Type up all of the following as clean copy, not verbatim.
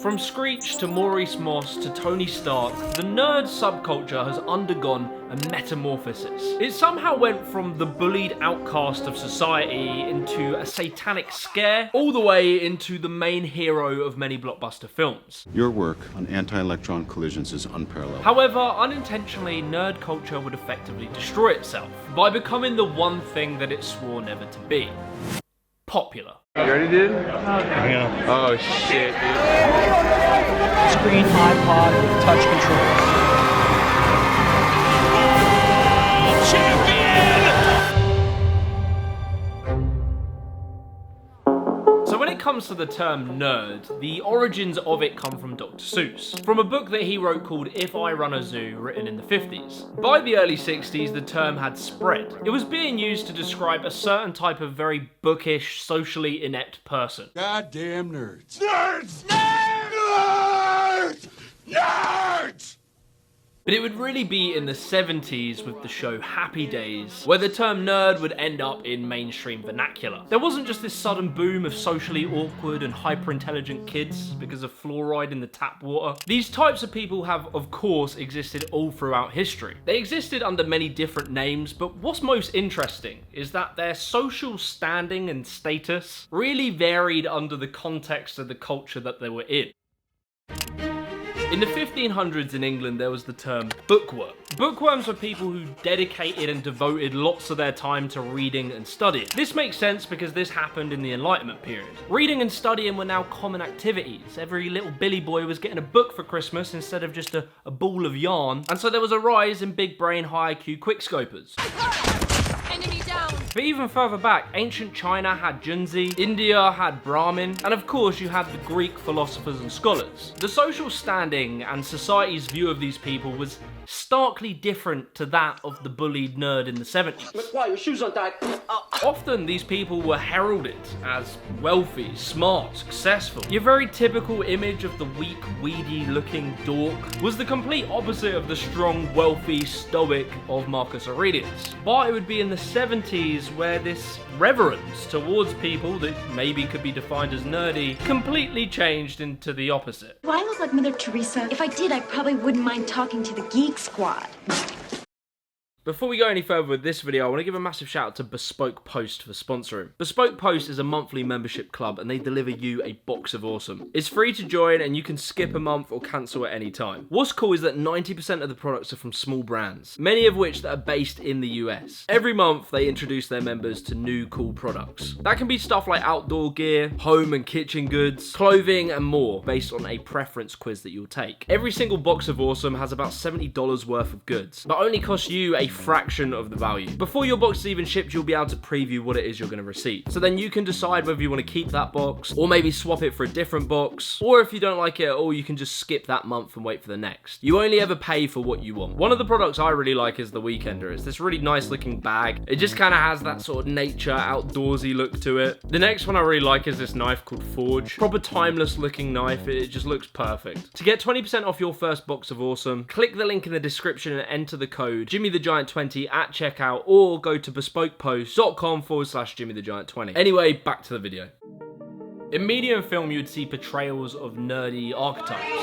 From Screech to Maurice Moss to Tony Stark, the nerd subculture has undergone a metamorphosis. It somehow went from the bullied outcast of society into a satanic scare, all the way into the main hero of many blockbuster films. Your work on anti-electron collisions is unparalleled. However, unintentionally, nerd culture would effectively destroy itself by becoming the one thing that it swore never to be: popular. You ready, dude? Yeah. Oh shit, dude. Screen iPod with touch controls. So when it comes to the term nerd, the origins of it come from Dr. Seuss, from a book that he wrote called If I Run a Zoo, written in the 50s. By the early 60s, the term had spread. It was being used to describe a certain type of very bookish, socially inept person. Goddamn nerds. Nerds! Nerds! Nerds! But it would really be in the 70s with the show Happy Days, where the term nerd would end up in mainstream vernacular. There wasn't just this sudden boom of socially awkward and hyper-intelligent kids because of fluoride in the tap water. These types of people have, of course, existed all throughout history. They existed under many different names, but what's most interesting is that their social standing and status really varied under the context of the culture that they were in. In the 1500s in England, there was the term bookworm. Bookworms were people who dedicated and devoted lots of their time to reading and studying. This makes sense because this happened in the Enlightenment period. Reading and studying were now common activities. Every little Billy boy was getting a book for Christmas instead of just a ball of yarn. And so there was a rise in big brain, high IQ quickscopers. Enemy down. But even further back, ancient China had Junzi, India had Brahmin, and of course you had the Greek philosophers and scholars. The social standing and society's view of these people was starkly different to that of the bullied nerd in the 70s. Why your shoes untied? Often these people were heralded as wealthy, smart, successful. Your very typical image of the weak, weedy looking dork was the complete opposite of the strong, wealthy, stoic of Marcus Aurelius. But it would be in the 70s where this reverence towards people that maybe could be defined as nerdy completely changed into the opposite. Do I look like Mother Teresa? If I did, I probably wouldn't mind talking to the Geek Squad. Before we go any further with this video, I want to give a massive shout out to Bespoke Post for sponsoring. Bespoke Post is a monthly membership club and they deliver you a box of awesome. It's free to join and you can skip a month or cancel at any time. What's cool is that 90% of the products are from small brands, many of which that are based in the US. Every month they introduce their members to new cool products. That can be stuff like outdoor gear, home and kitchen goods, clothing and more based on a preference quiz that you'll take. Every single box of awesome has about $70 worth of goods, but only costs you a fraction of the value. Before your box is even shipped, you'll be able to preview what it is you're going to receive. So then you can decide whether you want to keep that box or maybe swap it for a different box, or if you don't like it at all, you can just skip that month and wait for the next. You only ever pay for what you want. One of the products I really like is the Weekender. It's this really nice looking bag. It just kind of has that sort of nature, outdoorsy look to it. The next one I really like is this knife called Forge. Proper timeless looking knife. It just looks perfect. To get 20% off your first box of awesome, click the link in the description and enter the code JimmyTheGiant20 at checkout, or go to bespokepost.com/JimmyTheGiant20. Anyway, back to the video. In media and film, you'd see portrayals of nerdy archetypes. Hey,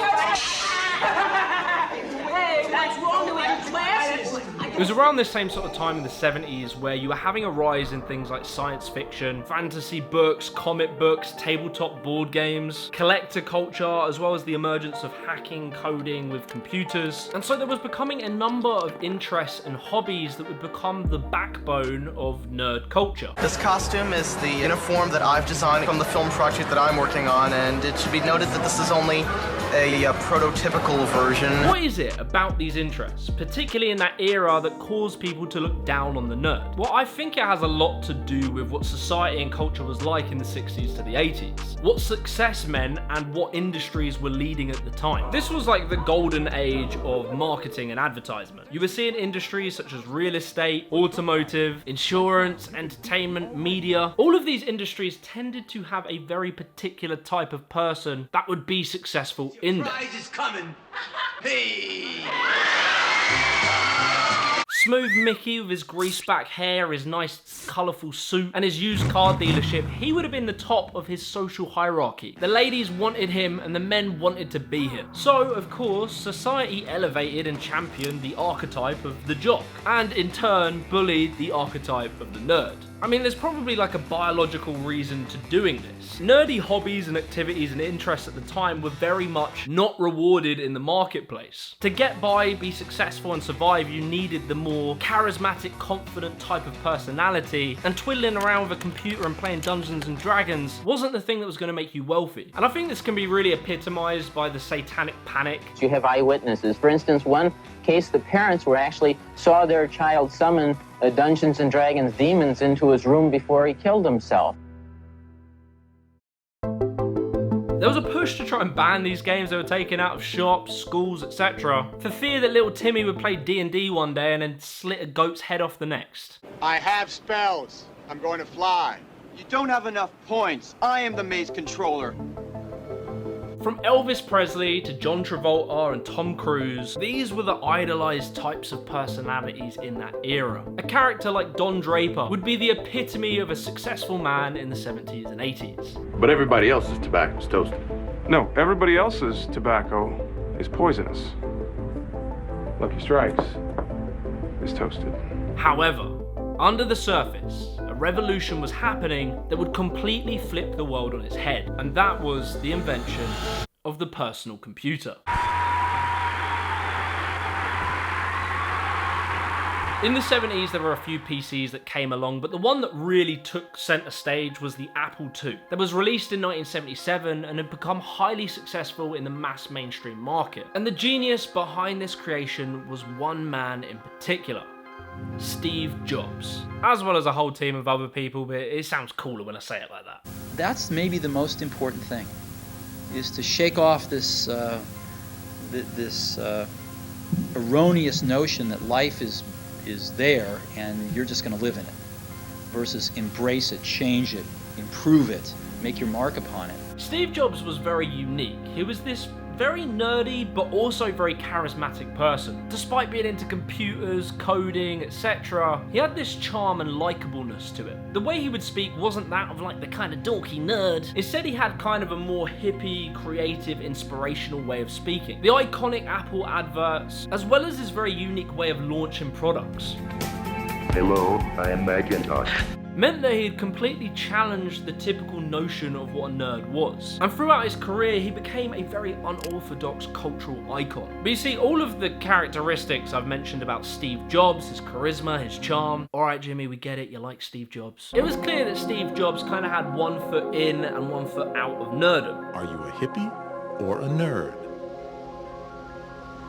what's wrong with your glasses? It was around this same sort of time in the 70s where you were having a rise in things like science fiction, fantasy books, comic books, tabletop board games, collector culture, as well as the emergence of hacking, coding with computers. And so there was becoming a number of interests and hobbies that would become the backbone of nerd culture. This costume is the uniform that I've designed from the film project that I'm working on, and it should be noted that this is only a prototypical version. What is it about these interests, particularly in that era, that caused people to look down on the nerd? Well, I think it has a lot to do with what society and culture was like in the 60s to the 80s, what success meant and what industries were leading at the time. This was like the golden age of marketing and advertisement. You were seeing industries such as real estate, automotive, insurance, entertainment, media. All of these industries tended to have a very particular type of person that would be successful in them. Prize is coming. Hey! Smooth Mickey with his greaseback hair, his nice colourful suit, and his used car dealership, he would have been the top of his social hierarchy. The ladies wanted him and the men wanted to be him. So, of course, society elevated and championed the archetype of the jock, and in turn bullied the archetype of the nerd. I mean, there's probably like a biological reason to doing this. Nerdy hobbies and activities and interests at the time were very much not rewarded in the marketplace. To get by, be successful and survive, you needed the more charismatic, confident type of personality, and twiddling around with a computer and playing Dungeons and Dragons wasn't the thing that was going to make you wealthy. And I think this can be really epitomized by the satanic panic. You have eyewitnesses. For instance, one case, the parents saw their child summon Dungeons and Dragons demons into his room before he killed himself. There was a push to try and ban these games. They were taken out of shops, schools, etc. for fear that little Timmy would play D&D one day and then slit a goat's head off the next. I have spells. I'm going to fly. You don't have enough points. I am the maze controller. From Elvis Presley to John Travolta and Tom Cruise, these were the idolized types of personalities in that era. A character like Don Draper would be the epitome of a successful man in the 70s and 80s. But everybody else's tobacco is toasted. No, everybody else's tobacco is poisonous. Lucky Strikes is toasted. However, under the surface, a revolution was happening that would completely flip the world on its head, and that was the invention of the personal computer. In the 70s, there were a few PCs that came along, but the one that really took center stage was the Apple II. That was released in 1977 and had become highly successful in the mass mainstream market. And the genius behind this creation was one man in particular: Steve Jobs, as well as a whole team of other people, but it sounds cooler when I say it like that. That's maybe the most important thing, is to shake off this erroneous notion that life is there and you're just going to live in it, versus embrace it, change it, improve it, make your mark upon it. Steve Jobs was very unique. He was this very nerdy but also very charismatic person. Despite being into computers, coding, etc., he had this charm and likableness to it. The way he would speak wasn't that of like the kind of dorky nerd. Instead, he had kind of a more hippie, creative, inspirational way of speaking. The iconic Apple adverts, as well as his very unique way of launching products. Hello, I am Macintosh. Meant that he had completely challenged the typical notion of what a nerd was. And throughout his career, he became a very unorthodox cultural icon. But you see, all of the characteristics I've mentioned about Steve Jobs, his charisma, his charm. Alright, Jimmy, we get it, you like Steve Jobs. It was clear that Steve Jobs kind of had one foot in and one foot out of nerdom. Are you a hippie or a nerd?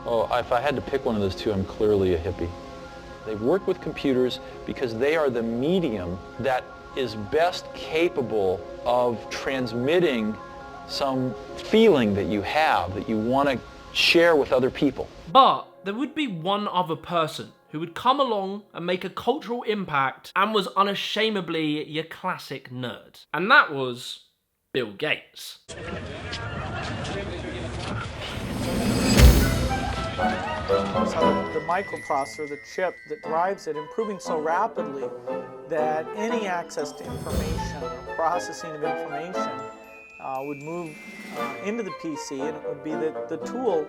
Oh, if I had to pick one of those two, I'm clearly a hippie. They work with computers because they are the medium that is best capable of transmitting some feeling that you have, that you want to share with other people. But there would be one other person who would come along and make a cultural impact and was unashamedly your classic nerd. And that was Bill Gates. So the microprocessor, the chip that drives it, improving so rapidly that any access to information or processing of information would move into the PC, and it would be the tool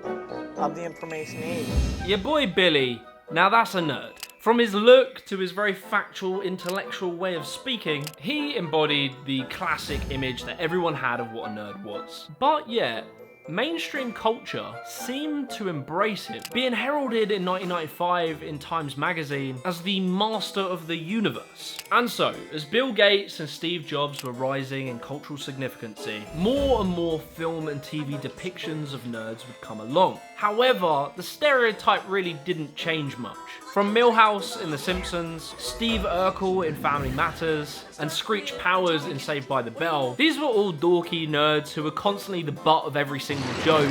of the information age. Your boy Billy, now that's a nerd. From his look to his very factual, intellectual way of speaking, he embodied the classic image that everyone had of what a nerd was. But yet, mainstream culture seemed to embrace him, being heralded in 1995 in Times magazine as the master of the universe. And so, as Bill Gates and Steve Jobs were rising in cultural significance, more and more film and TV depictions of nerds would come along. However, the stereotype really didn't change much. From Milhouse in The Simpsons, Steve Urkel in Family Matters, and Screech Powers in Saved by the Bell, these were all dorky nerds who were constantly the butt of every single joke.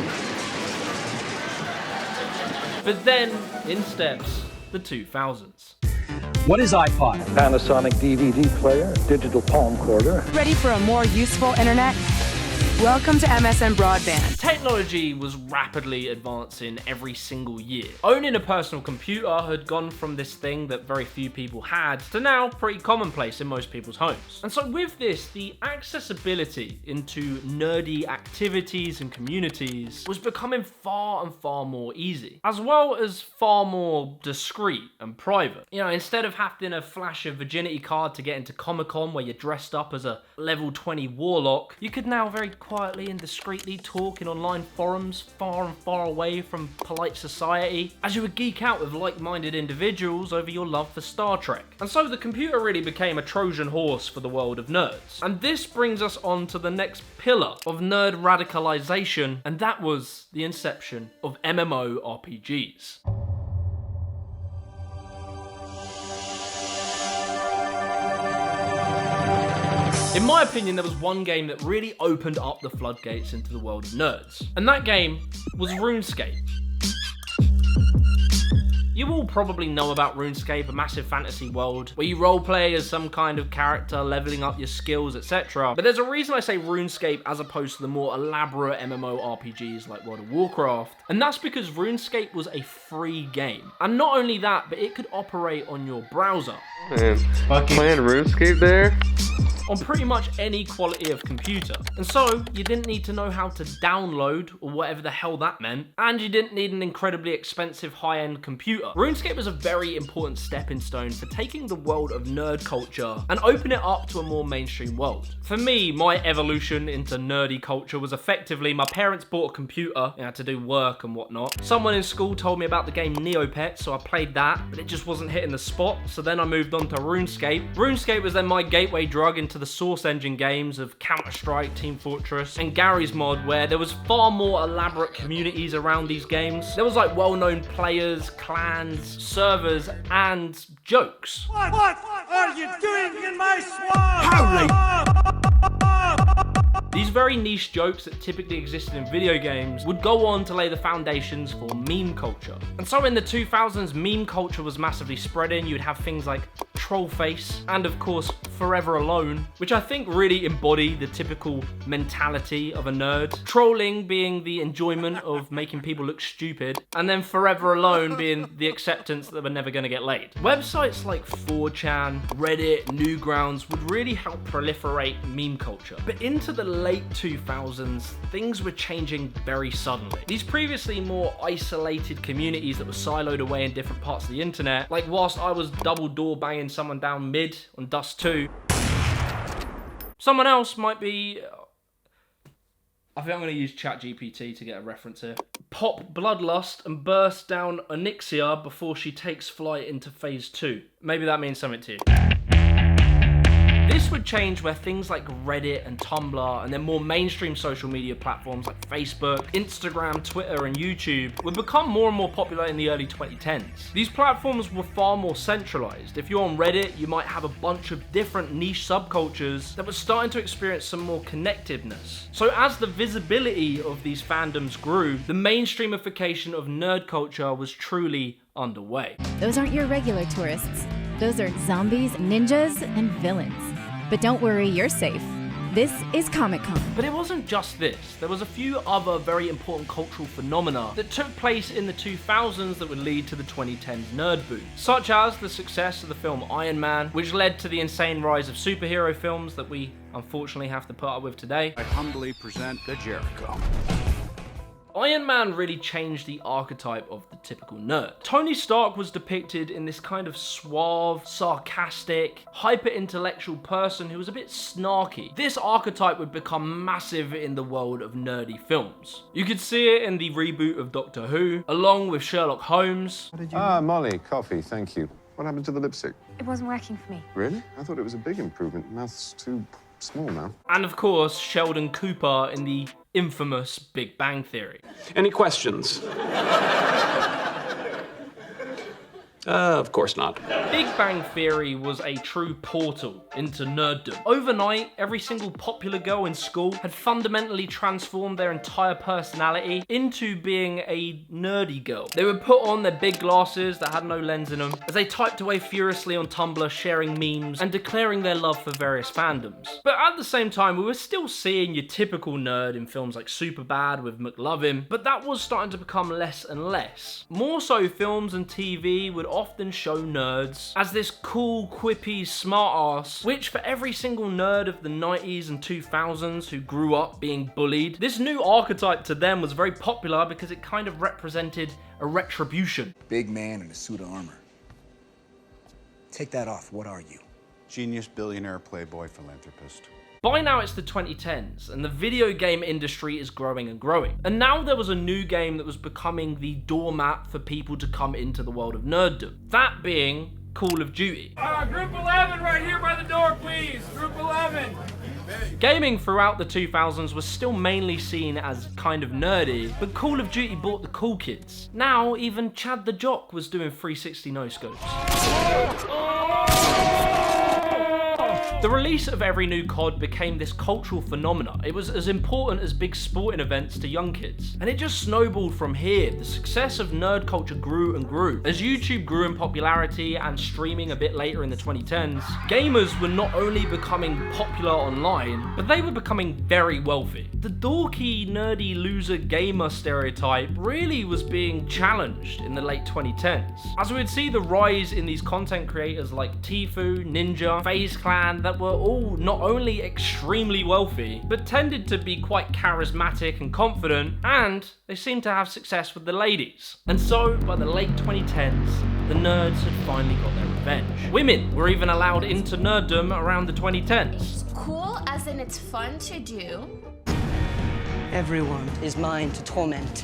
But then, in steps the 2000s. What is iPod? Panasonic DVD player, digital palm recorder. Ready for a more useful internet? Welcome to MSN Broadband. Technology was rapidly advancing every single year. Owning a personal computer had gone from this thing that very few people had to now pretty commonplace in most people's homes. And so with this, the accessibility into nerdy activities and communities was becoming far and far more easy, as well as far more discreet and private. You know, instead of having to flash a virginity card to get into Comic-Con where you're dressed up as a level 20 warlock, you could now very quietly and discreetly talk in online forums far and far away from polite society, as you would geek out with like-minded individuals over your love for Star Trek. And so the computer really became a Trojan horse for the world of nerds. And this brings us on to the next pillar of nerd radicalization, and that was the inception of MMORPGs. In my opinion, there was one game that really opened up the floodgates into the world of nerds, and that game was RuneScape. You all probably know about RuneScape, a massive fantasy world where you roleplay as some kind of character, leveling up your skills, etc. But there's a reason I say RuneScape as opposed to the more elaborate MMORPGs like World of Warcraft, and that's because RuneScape was a free game. And not only that, but it could operate on your browser. Man, playing RuneScape there? On pretty much any quality of computer. And so, you didn't need to know how to download, or whatever the hell that meant, and you didn't need an incredibly expensive high-end computer. RuneScape was a very important stepping stone for taking the world of nerd culture and opening it up to a more mainstream world. For me, my evolution into nerdy culture was effectively my parents bought a computer, you know, to do work and whatnot. Someone in school told me about the game Neopets, so I played that, but it just wasn't hitting the spot, so then I moved on to RuneScape. RuneScape was then my gateway drug into the Source Engine games of Counter-Strike, Team Fortress, and Gary's Mod, where there was far more elaborate communities around these games. There was like well-known players, clans, servers, and jokes. What are you doing in my swamp? These very niche jokes that typically existed in video games would go on to lay the foundations for meme culture. And so in the 2000s, meme culture was massively spreading. You'd have things like Trollface and of course Forever Alone, which I think really embody the typical mentality of a nerd. Trolling being the enjoyment of making people look stupid, and then Forever Alone being the acceptance that we're never going to get laid. Websites like 4chan, Reddit, Newgrounds would really help proliferate meme culture. But into the late 2000s, things were changing very suddenly. These previously more isolated communities that were siloed away in different parts of the internet, like whilst I was double door banging someone down mid on Dust 2, someone else might be... I think I'm going to use ChatGPT to get a reference here. Pop bloodlust and burst down Onyxia before she takes flight into phase 2. Maybe that means something to you. This would change where things like Reddit and Tumblr and then more mainstream social media platforms like Facebook, Instagram, Twitter and YouTube would become more and more popular in the early 2010s. These platforms were far more centralized. If you're on Reddit, you might have a bunch of different niche subcultures that were starting to experience some more connectiveness. So as the visibility of these fandoms grew, the mainstreamification of nerd culture was truly underway. Those aren't your regular tourists. Those are zombies, ninjas, and villains. But don't worry, you're safe. This is Comic-Con. But it wasn't just this. There was a few other very important cultural phenomena that took place in the 2000s that would lead to the 2010s nerd boom, such as the success of the film Iron Man, which led to the insane rise of superhero films that we unfortunately have to put up with today. I humbly present the Jericho. Iron Man really changed the archetype of the typical nerd. Tony Stark was depicted in this kind of suave, sarcastic, hyper-intellectual person who was a bit snarky. This archetype would become massive in the world of nerdy films. You could see it in the reboot of Doctor Who, along with Sherlock Holmes. Molly, coffee, thank you. What happened to the lipstick? It wasn't working for me. Really? I thought it was a big improvement. Mouth's too small now. And of course, Sheldon Cooper in the infamous Big Bang Theory. Any questions? Of course not. Big Bang Theory was a true portal into nerddom. Overnight, every single popular girl in school had fundamentally transformed their entire personality into being a nerdy girl. They would put on their big glasses that had no lens in them as they typed away furiously on Tumblr, sharing memes and declaring their love for various fandoms. But at the same time, we were still seeing your typical nerd in films like Superbad with McLovin, but that was starting to become less and less. More so, films and TV would often show nerds as this cool, quippy, smart ass, which for every single nerd of the 90s and 2000s who grew up being bullied, this new archetype to them was very popular because it kind of represented a retribution. Big man in a suit of armor. Take that off, what are you? Genius, billionaire, playboy, philanthropist. By now it's the 2010s, and the video game industry is growing and growing. And now there was a new game that was becoming the doormat for people to come into the world of nerddom. That being Call of Duty. Group 11 right here by the door, please. Group 11. Gaming throughout the 2000s was still mainly seen as kind of nerdy, but Call of Duty brought the cool kids. Now even Chad the Jock was doing 360 no-scopes. The release of every new COD became this cultural phenomena. It was as important as big sporting events to young kids. And it just snowballed from here. The success of nerd culture grew and grew. As YouTube grew in popularity and streaming a bit later in the 2010s, gamers were not only becoming popular online, but they were becoming very wealthy. The dorky, nerdy, loser gamer stereotype really was being challenged in the late 2010s. As we would see the rise in these content creators like Tfue, Ninja, FaZe Clan, that were all not only extremely wealthy, but tended to be quite charismatic and confident, and they seemed to have success with the ladies. And so, by the late 2010s, the nerds had finally got their revenge. Women were even allowed into nerddom around the 2010s. Cool as in it's fun to do. Everyone is mine to torment.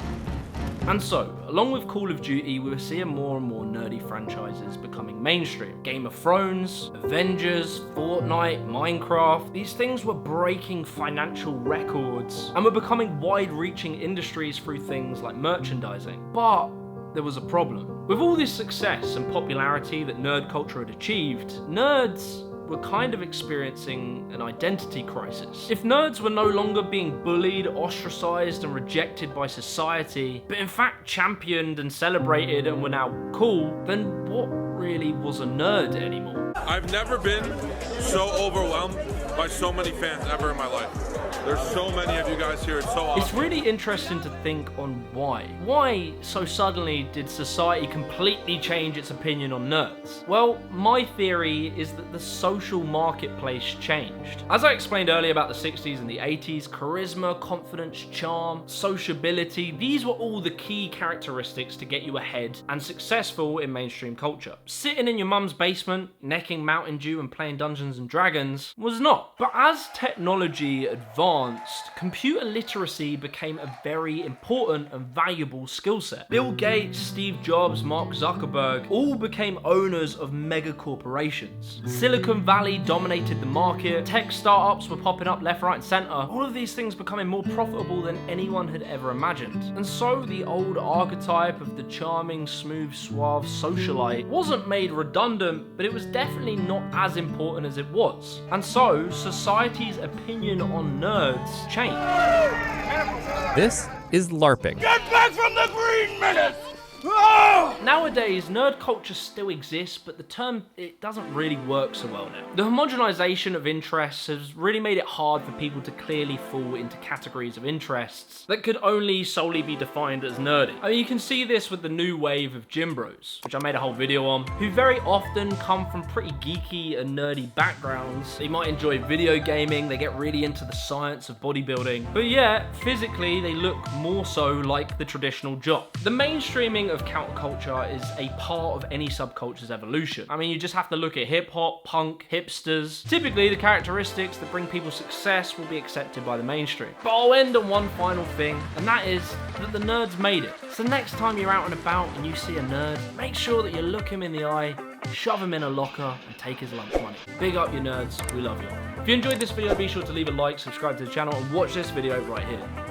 And so, along with Call of Duty, we were seeing more and more nerdy franchises becoming mainstream. Game of Thrones, Avengers, Fortnite, Minecraft, these things were breaking financial records and were becoming wide-reaching industries through things like merchandising. But there was a problem. With all this success and popularity that nerd culture had achieved, nerds were kind of experiencing an identity crisis. If nerds were no longer being bullied, ostracized, and rejected by society, but in fact championed and celebrated and were now cool, then what really was a nerd anymore? I've never been so overwhelmed by so many fans ever in my life. There's so many of you guys here, it's so awesome. It's really interesting to think on why. Why so suddenly did society completely change its opinion on nerds? Well, my theory is that the social marketplace changed. As I explained earlier about the 60s and the 80s, charisma, confidence, charm, sociability, these were all the key characteristics to get you ahead and successful in mainstream culture. Sitting in your mum's basement, necking Mountain Dew and playing Dungeons and Dragons was not. But as technology advanced, computer literacy became a very important and valuable skill set. Bill Gates, Steve Jobs, Mark Zuckerberg all became owners of mega corporations. Silicon Valley dominated the market, tech startups were popping up left, right and center, all of these things becoming more profitable than anyone had ever imagined. And so the old archetype of the charming, smooth, suave socialite wasn't made redundant, but it was definitely not as important as it was. And so society's opinion on nerds changed. This is LARPing. Get back from the green menace! Oh! Nowadays, nerd culture still exists, but the term, it doesn't really work so well now. The homogenization of interests has really made it hard for people to clearly fall into categories of interests that could only solely be defined as nerdy. I mean, you can see this with the new wave of gym bros, which I made a whole video on, who very often come from pretty geeky and nerdy backgrounds. They might enjoy video gaming, they get really into the science of bodybuilding, but yet, physically, they look more so like the traditional jock. The mainstreaming of counterculture is a part of any subculture's evolution. I mean, you just have to look at hip-hop, punk, hipsters. Typically, the characteristics that bring people success will be accepted by the mainstream. But I'll end on one final thing, and that is that the nerds made it. So next time you're out and about and you see a nerd, make sure that you look him in the eye, shove him in a locker, and take his lunch money. Big up your nerds, we love you. If you enjoyed this video, be sure to leave a like, subscribe to the channel, and watch this video right here.